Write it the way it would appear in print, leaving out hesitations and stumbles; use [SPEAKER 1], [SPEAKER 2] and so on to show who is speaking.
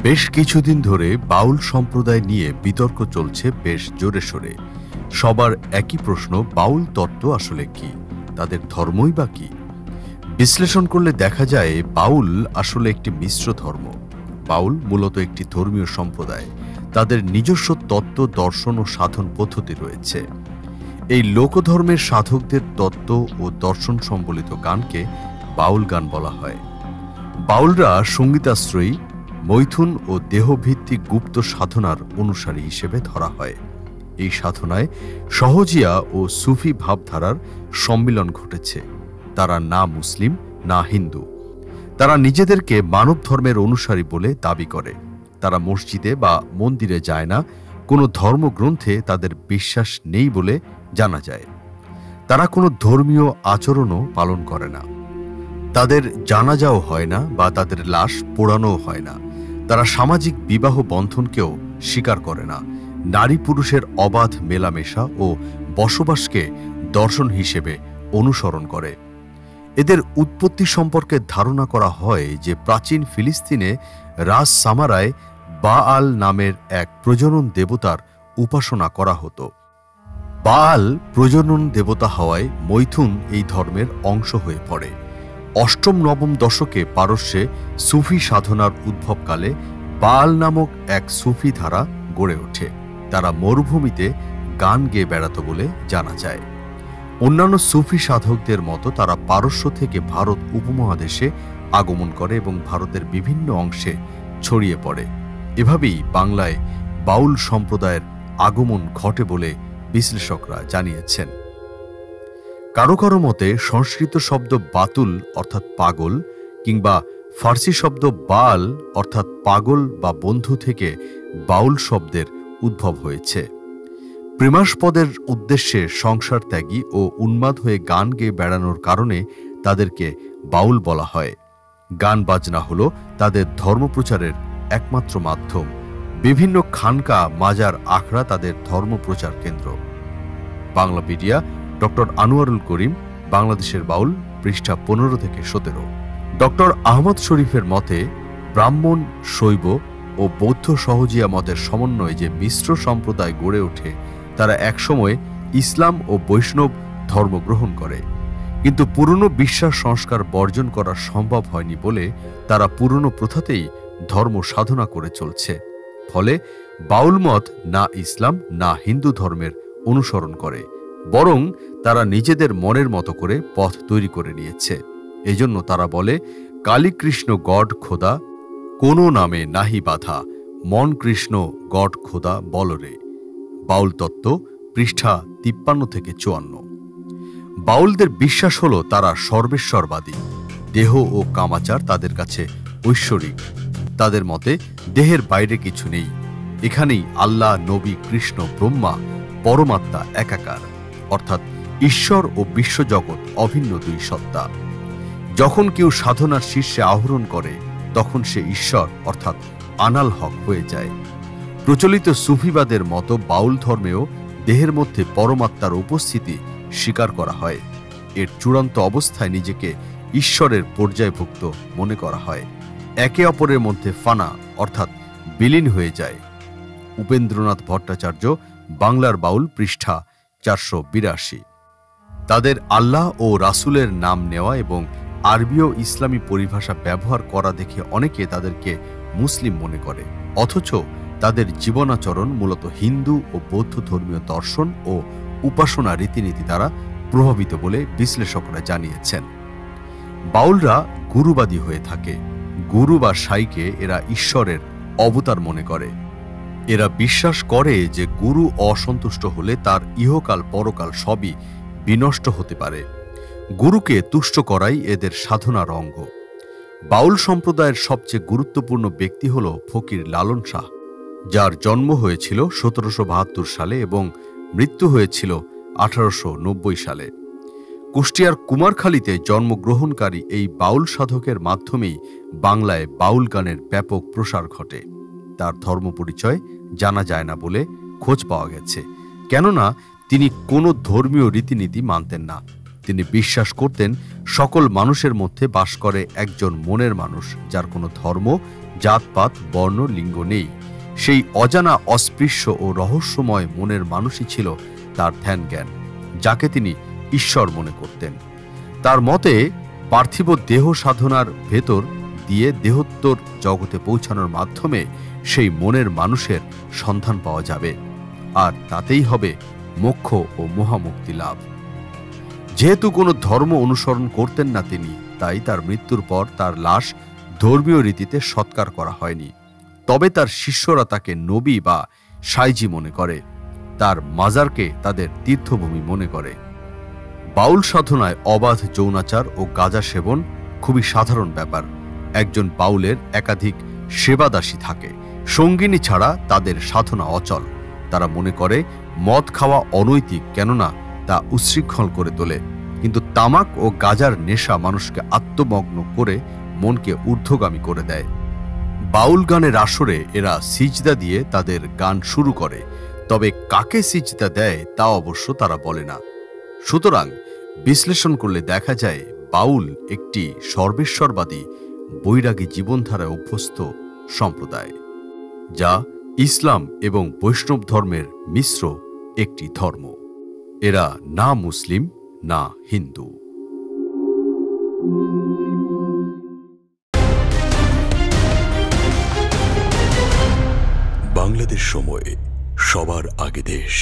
[SPEAKER 1] বেশ কিছুদিন ধরে বাউল সম্প্রদায় নিয়ে বিতর্ক চলছে বেশ জোরে সোরে। সবার একই প্রশ্ন, বাউল তত্ত্ব আসলে কি, তাদের ধর্মই বা কি? বিশ্লেষণ করলে দেখা যায় বাউল আসলে একটি মিশ্র ধর্ম। বাউল মূলত একটি ধর্মীয় সম্প্রদায়, তাদের নিজস্ব তত্ত্ব, দর্শন ও সাধন পদ্ধতি রয়েছে। এই লোকধর্মের সাধকদের তত্ত্ব ও দর্শন সম্বলিত গানকে বাউল গান বলা হয়। বাউলরা সঙ্গীতাশ্রয়ী, মৈথুন ও দেহভিত্তিক গুপ্ত সাধনার অনুসারী হিসেবে ধরা হয়। এই সাধনায় সহজিয়া ও সুফি ভাবধারার সম্মিলন ঘটেছে। তারা না মুসলিম না হিন্দু। তারা নিজেদেরকে মানব ধর্মের অনুসারী বলে দাবি করে। তারা মসজিদে বা মন্দিরে যায় না, কোনো ধর্মগ্রন্থে তাদের বিশ্বাস নেই বলে জানা যায়। তারা কোনো ধর্মীয় আচরণও পালন করে না। তাদের জানাজাও হয় না বা তাদের লাশ পোড়ানোও হয় না। তারা সামাজিক বিবাহ বন্ধনকেও স্বীকার করে না। নারী পুরুষের অবাধ মেলামেশা ও বসবাসকে দর্শন হিসেবে অনুসরণ করে। এদের উৎপত্তি সম্পর্কে ধারণা করা হয় যে প্রাচীন ফিলিস্তিনে রাস সামারায় বাআল নামের এক প্রজনন দেবতার উপাসনা করা হতো। বাআল প্রজনন দেবতা হওয়ায় মৈথুন এই ধর্মের অংশ হয়ে পড়ে। অষ্টম নবম দশকে পারস্যে সুফি সাধনার উদ্ভবকালে বাআল নামক এক সুফি ধারা গড়ে ওঠে। তারা মরুভূমিতে গান গেয়ে বেড়াত বলে জানা যায়। অন্যান্য সুফি সাধকদের মতো তারা পারস্য থেকে ভারত উপমহাদেশে আগমন করে এবং ভারতের বিভিন্ন অংশে ছড়িয়ে পড়ে। এভাবেই বাংলায় বাউল সম্প্রদায়ের আগমন ঘটে বলে বিশ্লেষকরা জানিয়েছেন। কারো কারো মতে সংস্কৃত শব্দ বাতুল অর্থাৎ পাগল কিংবা ফার্সি শব্দ বাল অর্থাৎ পাগল বা বন্ধু থেকে বাউল শব্দের উদ্ভব হয়েছে। প্রেমাস্পদের উদ্দেশ্যে সংসার ত্যাগী ও উন্মাদ হয়ে গান গেয়ে বেড়ানোর কারণে তাদেরকে বাউল বলা হয়। গান বাজনা হল তাদের ধর্মপ্রচারের একমাত্র মাধ্যম। বিভিন্ন খানকা, মাজার, আখড়া তাদের ধর্মপ্রচার কেন্দ্র। বাংলাপিডিয়া, ডক্টর আনোয়ারুল করিম, বাংলাদেশের বাউল, পৃষ্ঠা 15 থেকে 17। ডক্টর আহমদ শরীফের মতে ব্রাহ্মণ, শৈব ও বৌদ্ধ সহজিয়া মতের সমন্বয়ে যে মিশ্র সম্প্রদায় গড়ে ওঠে, তারা একসময় ইসলাম ও বৈষ্ণব ধর্ম গ্রহণ করে। কিন্তু পুরনো বিশ্বাস সংস্কার বর্জন করা সম্ভব হয়নি বলে তারা পুরনো প্রথাতেই ধর্ম সাধনা করে চলছে। ফলে বাউল মত না ইসলাম না হিন্দু ধর্মের অনুসরণ করে, বরং তারা নিজেদের মনের মতো করে পথ তৈরি করে নিয়েছে। এজন্য তারা বলে, কালী কৃষ্ণ গড খোদা, কোনো নামে নাহি বাধা, মন কৃষ্ণ গড খোদা বলরে। বাউল তত্ত্ব, পৃষ্ঠা 53 থেকে 54। বাউলদের বিশ্বাস হল তারা সর্বেশ্বরবাদী। দেহ ও কামাচার তাদের কাছে ঐশ্বরিক। তাদের মতে দেহের বাইরে কিছু নেই। এখানেই আল্লাহ, নবী, কৃষ্ণ, ব্রহ্মা, পরমাত্মা একাকার, অর্থাৎ ঈশ্বর ও বিশ্বজগৎ অভিন্ন দুই সত্তা। যখন কেউ সাধনার শীর্ষে আহরণ করে তখন সে ঈশ্বর অর্থাৎ আনাল হক হয়ে যায়। প্রচলিত সুফিবাদের মতো বাউল ধর্মেও দেহের মধ্যে পরমাত্মার উপস্থিতি স্বীকার করা হয়। এর চূড়ান্ত অবস্থায় নিজেকে ঈশ্বরের পর্যায়ভুক্ত মনে করা হয়। একে অপরের মধ্যে ফানা অর্থাৎ বিলীন হয়ে যায়। উপেন্দ্রনাথ ভট্টাচার্য, বাংলার বাউল, পৃষ্ঠা 482। তাদের আল্লাহ ও রাসূলের নাম নেওয়া এবং আরবি ও ইসলামী পরিভাষা ব্যবহার করা দেখে অনেকে তাদেরকে মুসলিম মনে করে, অথচ তাদের জীবনাচরণ মূলত হিন্দু ও বৌদ্ধ ধর্মীয় দর্শন ও উপাসনা রীতিনীতি দ্বারা প্রভাবিত বলে বিশ্লেষকরা জানিয়েছেন। বাউলরা গুরুবাদী হয়ে থাকে। গুরু বা সাইকে এরা ঈশ্বরের অবতার মনে করে। এরা বিশ্বাস করে যে গুরু অসন্তুষ্ট হলে তার ইহকাল পরকাল সবই বিনষ্ট হতে পারে। গুরুকে তুষ্ট করাই এদের সাধনার অঙ্গ। বাউল সম্প্রদায়ের সবচেয়ে গুরুত্বপূর্ণ ব্যক্তি হল ফকির লালন শাহ, যার জন্ম হয়েছিল 1772 সালে এবং মৃত্যু হয়েছিল 1890 সালে। কুষ্টিয়ার কুমারখালীতে জন্মগ্রহণকারী এই বাউল সাধকের মাধ্যমেই বাংলায় বাউল গানের ব্যাপক প্রসার ঘটে। তার ধর্ম পরিচয় জানা যায় না বলে খোঁজ পাওয়া গেছে, কেননা তিনি কোনো ধর্মীয় রীতিনীতি মানতেন না। তিনি বিশ্বাস করতেন সকল মানুষের মধ্যে বাস করে একজন মনের মানুষ, যার কোনো ধর্ম জাতপাত, বর্ণ, লিঙ্গ নেই। সেই অজানা, অস্পৃশ্য ও রহস্যময় মনের মানুষই ছিল তার ধ্যান জ্ঞান, যাকে তিনি ঈশ্বর মনে করতেন। তার মতে পার্থিব দেহ সাধনার ভেতর দিয়ে দেহোত্তর জগতে পৌঁছানোর মাধ্যমে সেই মনের মানুষের সন্ধান পাওয়া যাবে, আর তাতেই হবে মোক্ষ ও মহামুক্তি লাভ। যেহেতু কোনো ধর্ম অনুসরণ করতেন না তিনি, তাই তার মৃত্যুর পর তার লাশ ধর্মীয় রীতিতে সৎকার করা হয়নি। তবে তার শিষ্যরা তাকে নবী বা সাইজি মনে করে, তার মাজারকে তাদের তীর্থভূমি মনে করে। বাউল সাধনায় অবাধ যৌনাচার ও গাঁজা সেবন খুবই সাধারণ ব্যাপার। একজন বাউলের একাধিক সেবাদাসী থাকে, সঙ্গিনী ছাড়া তাদের সাধনা অচল। তারা মনে করে মদ খাওয়া অনৈতিক, কেননা তা উচ্ছৃঙ্খল করে তোলে। কিন্তু তামাক ও গাঁজার নেশা মানুষকে আত্মমগ্ন করে মনকে ঊর্ধ্বগামী করে দেয়। বাউল গানের আসরে এরা সিজদা দিয়ে তাদের গান শুরু করে, তবে কাকে সিজদা দেয় তা অবশ্য তারা বলে না। সুতরাং বিশ্লেষণ করলে দেখা যায় বাউল একটি সর্বেশ্বরবাদী বৈরাগী জীবনধারায় অভ্যস্ত সম্প্রদায়, যা ইসলাম এবং বৈষ্ণব ধর্মের মিশ্র একটি ধর্ম। এরা না মুসলিম না হিন্দু।
[SPEAKER 2] বাংলাদেশ সময়, সবার আগে দেশ।